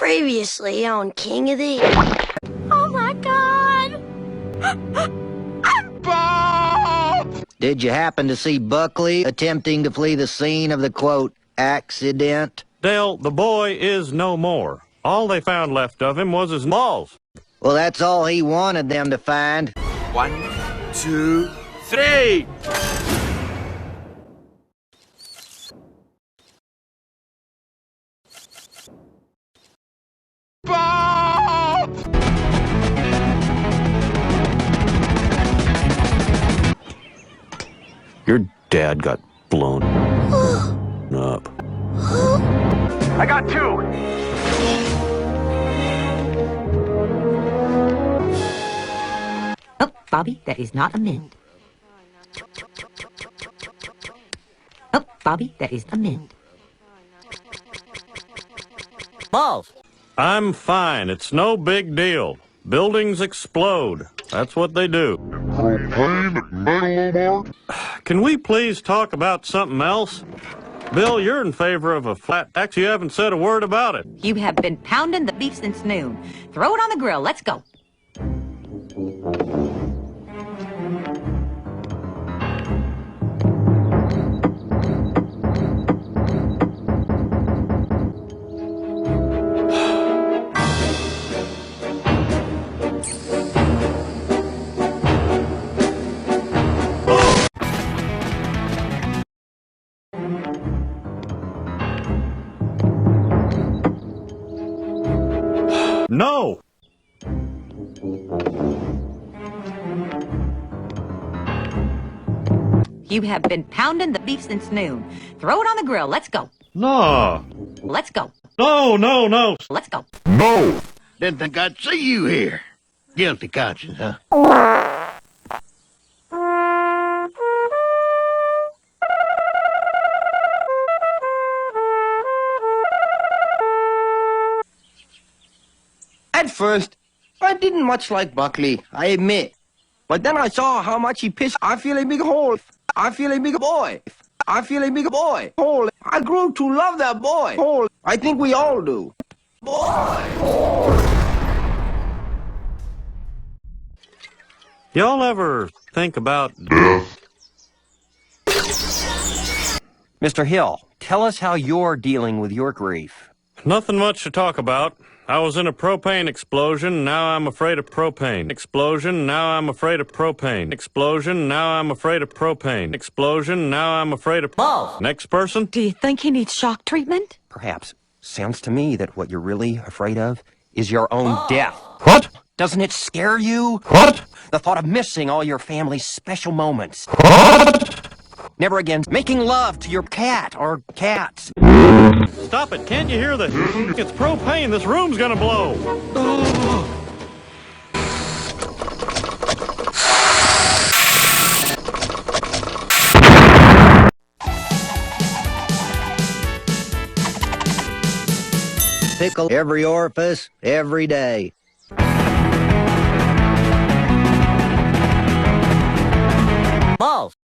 Previously on King of the... Oh my God! Bob! Did you happen to see Buckley attempting to flee the scene of the, quote, accident? Dale, the boy is no more. All they found left of him was his balls. Well, that's all he wanted them to find. 1, 2, 3! Bob! Your dad got blown up. I got 2! Oh, Bobby, that is not a mint. Oh, Bobby, that is a mint. Balls. I'm fine. It's no big deal. Buildings explode. That's what they do. Can we please talk about something else? Bill, you're in favor of a flat tax. You haven't said a word about it. You have been pounding the beef since noon. Throw it on the grill. Let's go. No! You have been pounding the beef since noon. Throw it on the grill. Let's go. No! Let's go. No, no, no! Let's go. No! Didn't think I'd see you here. Guilty conscience, huh? At first, I didn't much like Buckley, I admit. But then I saw how much he pissed. I feel a big hole. I feel a big boy. I feel a big boy. Hole. I grew to love that boy. Hole. I think we all do. Boy. Y'all ever think about... Mr. Hill, tell us how you're dealing with your grief. Nothing much to talk about. I was in a propane explosion, now I'm afraid of propane. Explosion, now I'm afraid of propane. Explosion, now I'm afraid of propane. Explosion, now I'm afraid of... Balls. Next person? Do you think he needs shock treatment? Perhaps. Sounds to me that what you're really afraid of is your own death. What? Doesn't it scare you? What? The thought of missing all your family's special moments. What? Never again making love to your cat or cats. Stop it, can't you hear the... It's propane, this room's gonna blow. Pickle every orifice, every day. Balls.